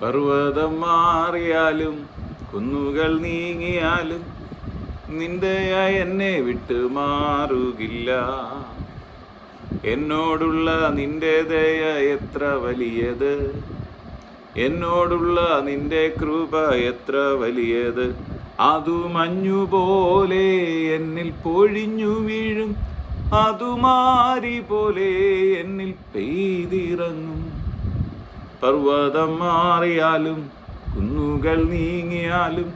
പർവ്വതം മാറിയാലും കുന്നുകൾ നീങ്ങിയാലും നിന്ദയ എന്നെ വിട്ട് മാറുകില്ല. എന്നോടുള്ള നിന്റെ ദയ എത്ര വലിയത്, എന്നോടുള്ള നിന്റെ കൃപ എത്ര വലിയത്. അതു മഞ്ഞുപോലെ എന്നിൽ പൊഴിഞ്ഞു വീഴും, അതു മാരി പോലെ എന്നിൽ പെയ്തിറങ്ങും. പർവ്വതം മാറിയാലും കുന്നുകൾ നീങ്ങിയാലും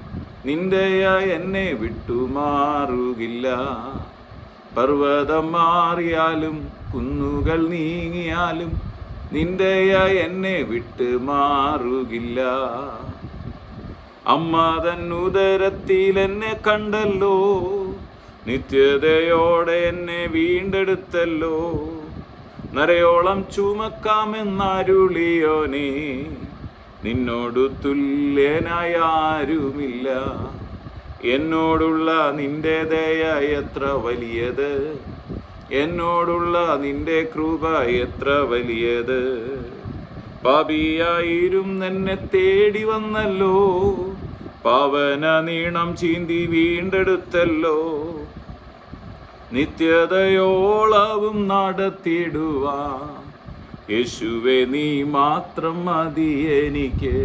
നിന്ദയ എന്നെ വിട്ടുമാറുകില്ല. പർവ്വതം മാറിയാലും കുന്നുകൾ നീങ്ങിയാലും നിന്ദയ എന്നെ വിട്ട് മാറുകില്ല. അമ്മ തൻ ഉദരത്തിൽ എന്നെ കണ്ടല്ലോ, നിത്യതയോടെ എന്നെ വീണ്ടെടുത്തല്ലോ. നരയോളം ചുമക്കാമെന്നരുളിയോനേ, നിന്നോടു തുല്യനായ ആരുമില്ല. എന്നോടുള്ള നിന്റെ ദയ എത്ര വലിയത്, എന്നോടുള്ള നിന്റെ കൃപ എത്ര വലിയത്. പാപിയായിരും എന്നെ തേടി വന്നല്ലോ, പാവന നീണം ചീന്തി വീണ്ടെടുത്തല്ലോ. നിത്യതയോളവും നടത്തിടുവാൻ യേശുവേ നീ മാത്രം മതി എനിക്ക്.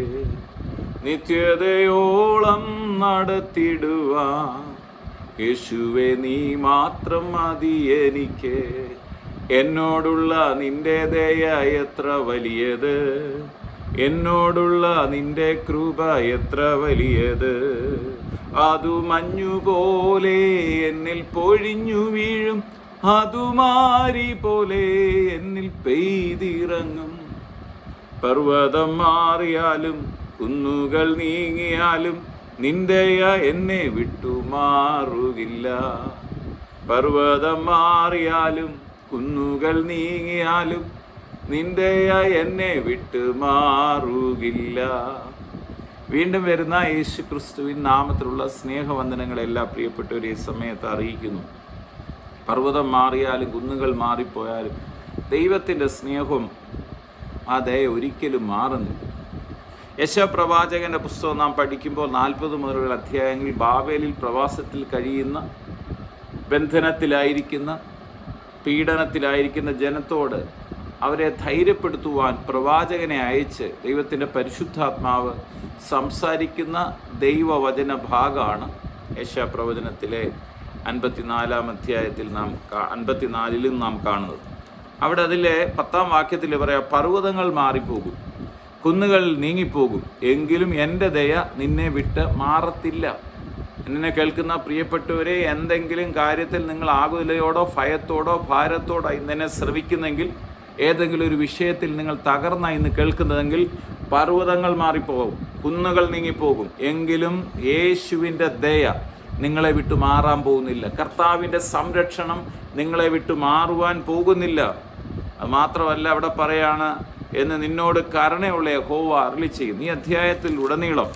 നിത്യതയോളം നടത്തിടുവാൻ യേശുവേ നീ മാത്രം മതി എനിക്ക്. എന്നോടുള്ള നിന്റെ ദയ എത്ര വലിയത്, എന്നോടുള്ള നിന്റെ കൃപ എത്ര വലിയത്. അതു മഞ്ഞുപോലെ എന്നിൽ പൊഴിഞ്ഞു വീഴും, അതു മാരി പോലെ എന്നിൽ പെയ്തിറങ്ങും. പർവ്വതം മാറിയാലും കുന്നുകൾ നീങ്ങിയാലും നിന്ദയ എന്നെ വിട്ടുമാറുകില്ല. പർവ്വതം മാറിയാലും കുന്നുകൾ നീങ്ങിയാലും നിന്ദയ എന്നെ വിട്ടുമാറുകില്ല. വീണ്ടും വരുന്ന യേശു ക്രിസ്തുവിൻ നാമത്തിലുള്ള സ്നേഹവന്ദനങ്ങളെല്ലാം പ്രിയപ്പെട്ടവരെ ഈ സമയത്ത് അറിയിക്കുന്നു. പർവ്വതം മാറിയാലും കുന്നുകൾ മാറിപ്പോയാലും ദൈവത്തിൻ്റെ സ്നേഹം ആ ദയ ഒരിക്കലും മാറുന്നില്ല. യെശയ്യാപ്രവാചകന്റെ പുസ്തകം നാം പഠിക്കുമ്പോൾ 40 മുതലുള്ള അധ്യായങ്ങളിൽ ബാബേലിൽ പ്രവാസത്തിൽ കഴിയുന്ന, ബന്ധനത്തിലായിരിക്കുന്ന, പീഡനത്തിലായിരിക്കുന്ന ജനത്തോട് അവരെ ധൈര്യപ്പെടുത്തുവാൻ പ്രവാചകനെ അയച്ച് ദൈവത്തിൻ്റെ പരിശുദ്ധാത്മാവ് സംസാരിക്കുന്ന ദൈവവചന ഭാഗമാണ് യെശയ്യാപ്രവചനത്തിലെ 54-ാം അധ്യായത്തിൽ 54-ലും നാം കാണുന്നത്. അവിടെ അതിലെ 10-ാം വാക്യത്തിൽ പറയാം, പർവ്വതങ്ങൾ മാറിപ്പോകും, കുന്നുകൾ നീങ്ങിപ്പോകും, എങ്കിലും എൻ്റെ ദയ നിന്നെ വിട്ട് മാറത്തില്ല. എന്നെ കേൾക്കുന്ന പ്രിയപ്പെട്ടവരെ, എന്തെങ്കിലും കാര്യത്തിൽ നിങ്ങൾ ആകുലയോടോ ഭയത്തോടോ ഭാരത്തോടോ ഇന്നെ ശ്രവിക്കുന്നെങ്കിൽ, ഏതെങ്കിലും ഒരു വിഷയത്തിൽ നിങ്ങൾ തകർന്ന ഇന്ന് കേൾക്കുന്നതെങ്കിൽ, പർവ്വതങ്ങൾ മാറിപ്പോകും, കുന്നുകൾ നീങ്ങിപ്പോകും, എങ്കിലും യേശുവിൻ്റെ ദയ നിങ്ങളെ വിട്ടു മാറാൻ പോകുന്നില്ല. കർത്താവിൻ്റെ സംരക്ഷണം നിങ്ങളെ വിട്ടു മാറുവാൻ പോകുന്നില്ല. അത് മാത്രമല്ല, അവിടെ പറയാണ്, എന്ന് നിന്നോട് കരുണയുള്ള യഹോവ അരുളി ചെയ്യും. ഈ അധ്യായത്തിൽ ഉടനീളം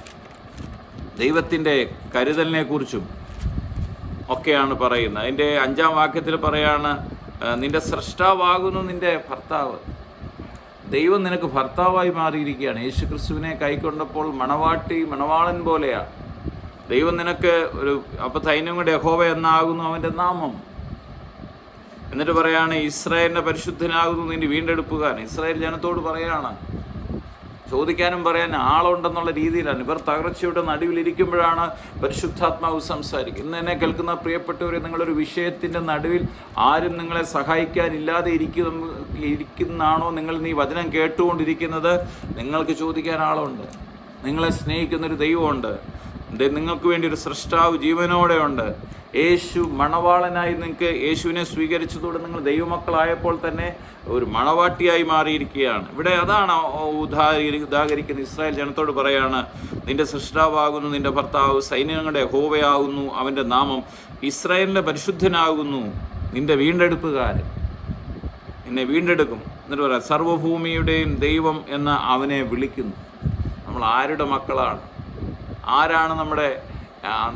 ദൈവത്തിൻ്റെ കരുതലിനെ കുറിച്ചും ഒക്കെയാണ് പറയുന്നത്. അതിൻ്റെ 5-ാം വാക്യത്തിൽ പറയാണ്, നിന്റെ സ്രഷ്ടാവാകുന്നു നിന്റെ ഭർത്താവ്. ദൈവം നിനക്ക് ഭർത്താവായി മാറിയിരിക്കുകയാണ്. യേശു ക്രിസ്തുവിനെ കൈക്കൊണ്ടപ്പോൾ മണവാട്ടി മണവാളൻ പോലെയാണ്. ദൈവം നിനക്ക് അപ്പോൾ സൈന്യങ്ങളുടെ യഹോവ എന്നാകുന്നു അവൻ്റെ നാമം. എന്നിട്ട് പറയാണ്, ഇസ്രായേലിൻ്റെ പരിശുദ്ധനാകുന്നു നിന്റെ വീണ്ടെടുപ്പുകാരൻ. ഇസ്രായേൽ ജനത്തോട് പറയാണ്, ചോദിക്കാനും പറയാൻ ആളുണ്ടെന്നുള്ള രീതിയിലാണ്. ഇവർ തകർച്ചയുടെ നടുവിലിരിക്കുമ്പോഴാണ് പരിശുദ്ധാത്മാവ് സംസാരിക്കും. ഇന്ന് എന്നെ കേൾക്കുന്ന പ്രിയപ്പെട്ടവരെ, നിങ്ങളൊരു വിഷയത്തിൻ്റെ നടുവിൽ ആരും നിങ്ങളെ സഹായിക്കാനില്ലാതെ ഇരിക്കുന്നതാണോ നിങ്ങൾ ഈ വചനം കേട്ടുകൊണ്ടിരിക്കുന്നത്? നിങ്ങൾക്ക് ചോദിക്കാൻ ആളുണ്ട്, നിങ്ങളെ സ്നേഹിക്കുന്നൊരു ദൈവമുണ്ട്, നിങ്ങൾക്ക് വേണ്ടി ഒരു സൃഷ്ടാവ് ജീവനോടെ ഉണ്ട്. യേശു മണവാളനായി നിങ്ങൾക്ക് യേശുവിനെ സ്വീകരിച്ചതോടെ നിങ്ങൾ ദൈവമക്കളായപ്പോൾ തന്നെ ഒരു മണവാട്ടിയായി മാറിയിരിക്കുകയാണ്. ഇവിടെ അതാണ് ഉദാഹരിക്കുന്ന ഇസ്രായേൽ ജനത്തോട് പറയാണ്, നിന്റെ സൃഷ്ടാവാകുന്നു നിന്റെ ഭർത്താവ്, സൈന്യങ്ങളുടെ യഹോവയാകുന്നു അവൻ്റെ നാമം, ഇസ്രായേലിൻ്റെ പരിശുദ്ധനാകുന്നു നിന്റെ വീണ്ടെടുപ്പുകാരൻ, എന്നെ വീണ്ടെടുക്കും. എന്നിട്ട് പറയാം, സർവ്വഭൂമിയുടെയും ദൈവം എന്ന് അവനെ വിളിക്കുന്നു. നമ്മൾ ആരുടെ മക്കളാണ്? ആരാണ്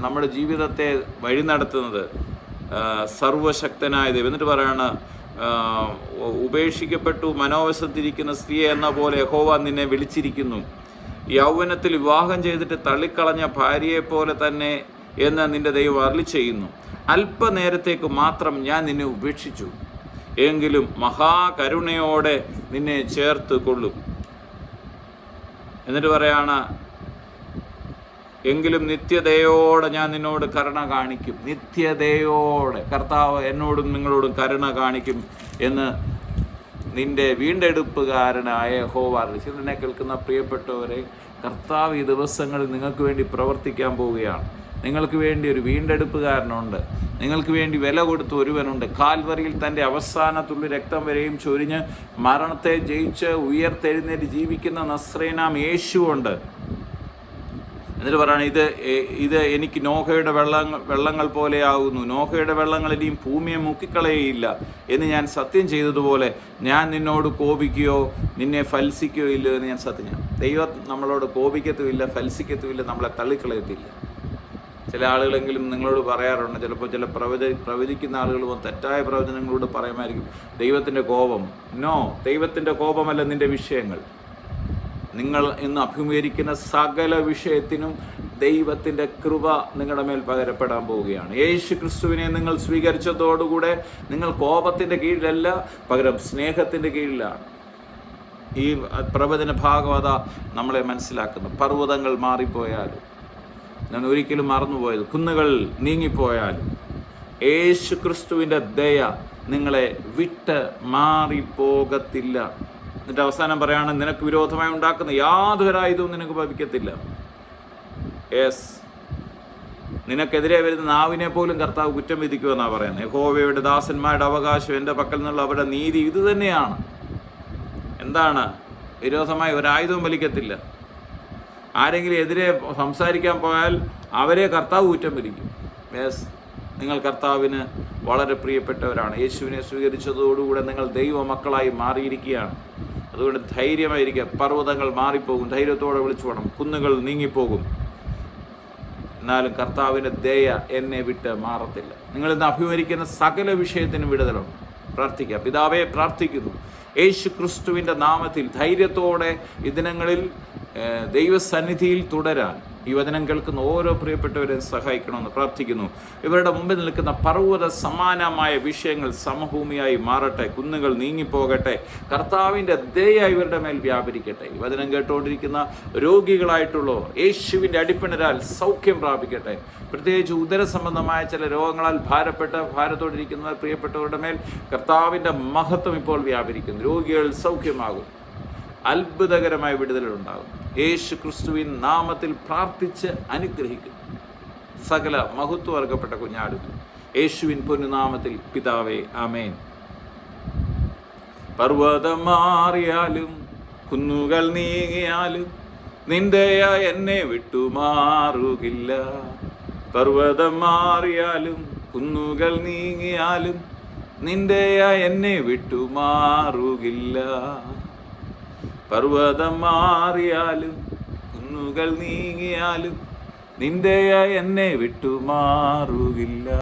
നമ്മുടെ ജീവിതത്തെ വഴി നടത്തുന്നത്? സർവശക്തനായ ദൈവം. എന്നിട്ട് പറയാണ്, ഉപേക്ഷിക്കപ്പെട്ടു മനോവശത്തിരിക്കുന്ന സ്ത്രീയെ എന്ന പോലെ യഹോവ നിന്നെ വിളിച്ചിരിക്കുന്നു. യൗവനത്തിൽ വിവാഹം ചെയ്തിട്ട് തള്ളിക്കളഞ്ഞ ഭാര്യയെപ്പോലെ തന്നെ എന്ന് നിന്റെ ദൈവം അരുളി ചെയ്യുന്നു. അല്പനേരത്തേക്ക് മാത്രം ഞാൻ നിന്നെ ഉപേക്ഷിച്ചു, എങ്കിലും മഹാകരുണയോടെ നിന്നെ ചേർത്ത് കൊള്ളും. എന്നിട്ട് പറയാണ്, എങ്കിലും നിത്യതയോടെ ഞാൻ നിന്നോട് കരുണ കാണിക്കും. നിത്യതയോടെ കർത്താവ് എന്നോടും നിങ്ങളോടും കരുണ കാണിക്കും എന്ന് നിന്റെ വീണ്ടെടുപ്പുകാരനായ യഹോവ അരുളി ചെയ്യുന്നു. ഇതിനെ കേൾക്കുന്ന പ്രിയപ്പെട്ടവരെ, കർത്താവ് ഈ ദിവസങ്ങളിൽ നിങ്ങൾക്ക് വേണ്ടി പ്രവർത്തിക്കാൻ പോവുകയാണ്. നിങ്ങൾക്ക് വേണ്ടി ഒരു വീണ്ടെടുപ്പുകാരനുണ്ട്. നിങ്ങൾക്ക് വേണ്ടി വില കൊടുത്ത ഒരുവനുണ്ട്. കാൽവറിയിൽ തൻ്റെ അവസാനത്തുള്ള രക്തം വരെയും ചൊരിഞ്ഞ് മരണത്തെ ജയിച്ച് ഉയർത്തെഴുന്നേറ്റ് ജീവിക്കുന്ന നസ്രേനാം യേശുവുണ്ട്. എന്നിട്ട് പറയാണ്, ഇത് എനിക്ക് നോഹയുടെ വെള്ളങ്ങൾ പോലെയാകുന്നു. നോഹയുടെ വെള്ളങ്ങൾ ഇനിയും ഭൂമിയെ മുക്കിക്കളയുകയില്ല എന്ന് ഞാൻ സത്യം ചെയ്തതുപോലെ ഞാൻ നിന്നോട് കോപിക്കുകയോ നിന്നെ ഫൽസിക്കുകയോ ഇല്ലയോ എന്ന് ഞാൻ സത്യം ചെയ്യാം. ദൈവം നമ്മളോട് കോപിക്കത്തുമില്ല, ഫൽസിക്കത്തുമില്ല, നമ്മളെ തള്ളിക്കളയത്തില്ല. ചില ആളുകളെങ്കിലും നിങ്ങളോട് പറയാറുണ്ട്, ചിലപ്പോൾ ചില പ്രവചിക്കുന്ന ആളുകൾ തെറ്റായ പ്രവചനങ്ങളോട് പറയുമായിരിക്കും, ദൈവത്തിൻ്റെ കോപം. നോ, ദൈവത്തിൻ്റെ കോപമല്ല നിൻ്റെ വിഷയങ്ങൾ. നിങ്ങൾ ഇന്ന് അഭിമുഖീകരിക്കുന്ന സകല വിഷയത്തിനും ദൈവത്തിൻ്റെ കൃപ നിങ്ങളുടെ മേൽ പകരപ്പെടാൻ പോവുകയാണ്. യേശു ക്രിസ്തുവിനെ നിങ്ങൾ സ്വീകരിച്ചതോടുകൂടെ നിങ്ങൾ കോപത്തിൻ്റെ കീഴിലല്ല, പകരം സ്നേഹത്തിൻ്റെ കീഴിലാണ്. ഈ പ്രവചന ഭാഗവത നമ്മളെ മനസ്സിലാക്കുന്നു. പർവ്വതങ്ങൾ മാറിപ്പോയാലും, ഞാൻ ഒരിക്കലും മറന്നുപോയത്, കുന്നുകൾ നീങ്ങിപ്പോയാലും യേശു ക്രിസ്തുവിൻ്റെ ദയ നിങ്ങളെ വിട്ട് മാറിപ്പോകത്തില്ല. എന്നിട്ട് അവസാനം പറയാണ്, നിനക്ക് വിരോധമായി ഉണ്ടാക്കുന്ന യാതൊരു ആയുധവും നിനക്ക് ഭവിക്കത്തില്ല. യെസ്, നിനക്കെതിരെ വരുന്ന നാവിനെ പോലും കർത്താവ് കുറ്റം വിധിക്കുമെന്നാണ് പറയുന്നത്. യഹോവയുടെ ദാസന്മാരുടെ അവകാശം, എൻ്റെ പക്കൽ നിന്നുള്ള അവരുടെ നീതി ഇത് തന്നെയാണ്. എന്താണ്? വിരോധമായി ഒരായുധവും വലിക്കത്തില്ല. ആരെങ്കിലും എതിരെ സംസാരിക്കാൻ പോയാൽ അവരെ കർത്താവ് കുറ്റം വിധിക്കും. യെസ്, നിങ്ങൾ കർത്താവിന് വളരെ പ്രിയപ്പെട്ടവരാണ്. യേശുവിനെ സ്വീകരിച്ചതോടുകൂടെ നിങ്ങൾ ദൈവമക്കളായി മാറിയിരിക്കുകയാണ്. അതുകൊണ്ട് ധൈര്യമായിരിക്കുക. പർവ്വതങ്ങൾ മാറിപ്പോകും, ധൈര്യത്തോടെ വിളിച്ചു വേണം. കുന്നുകൾ നീങ്ങിപ്പോകും, എന്നാലും കർത്താവിൻ്റെ ദയ എന്നെ വിട്ട് മാറത്തില്ല. നിങ്ങളിന്ന് അഭിമുഖീകരിക്കുന്ന സകല വിഷയത്തിനും വിടുതലുണ്ട്. പ്രാർത്ഥിക്കുക. പിതാവേ, പ്രാർത്ഥിക്കുന്നു യേശു ക്രിസ്തുവിൻ്റെ നാമത്തിൽ ധൈര്യത്തോടെ ഈ ദിനങ്ങളിൽ ദൈവസന്നിധിയിൽ തുടരാൻ ഈ വചനം കേൾക്കുന്ന ഓരോ പ്രിയപ്പെട്ടവരെയും സഹായിക്കണമെന്ന് പ്രാർത്ഥിക്കുന്നു. ഇവരുടെ മുമ്പിൽ നിൽക്കുന്ന പർവ്വത സമാനമായ വിഷയങ്ങൾ സമഭൂമിയായി മാറട്ടെ, കുന്നുകൾ നീങ്ങിപ്പോകട്ടെ, കർത്താവിൻ്റെ ദയ ഇവരുടെ മേൽ വ്യാപരിക്കട്ടെ. ഈ വചനം കേട്ടുകൊണ്ടിരിക്കുന്ന രോഗികളായിട്ടുള്ളവർ യേശുവിൻ്റെ അടിപ്പിണരാൽ സൗഖ്യം പ്രാപിക്കട്ടെ. പ്രത്യേകിച്ച് ഉദര സംബന്ധമായ ചില രോഗങ്ങളാൽ ഭാരത്തോടിരിക്കുന്ന പ്രിയപ്പെട്ടവരുടെ മേൽ കർത്താവിൻ്റെ മഹത്വം ഇപ്പോൾ വ്യാപരിക്കുന്നു. രോഗികൾ സൗഖ്യമാകും, അത്ഭുതകരമായ വിടുതലുണ്ടാകും. യേശു ക്രിസ്തുവിൻ നാമത്തിൽ പ്രാർത്ഥിച്ച് അനുഗ്രഹിക്കും. സകല മഹത്വവർഗപ്പെട്ട കുഞ്ഞാടുകൾ യേശുവിൻ പൊന്നുനാമത്തിൽ പിതാവേ, ആമേൻ. പർവ്വതം മാറിയാലും കുന്നുകൾ നീങ്ങിയാലും നിന്ദയ എന്നെ വിട്ടുമാറുകില്ല. പർവ്വതം മാറിയാലും കുന്നുകൾ നീങ്ങിയാലും നിന്ദയ എന്നെ വിട്ടുമാറുകില്ല. പർവ്വതം മാറിയാലും കുന്നുകൾ നീങ്ങിയാലും നിന്ദയ എന്നെ വിട്ടുമാറുകില്ല.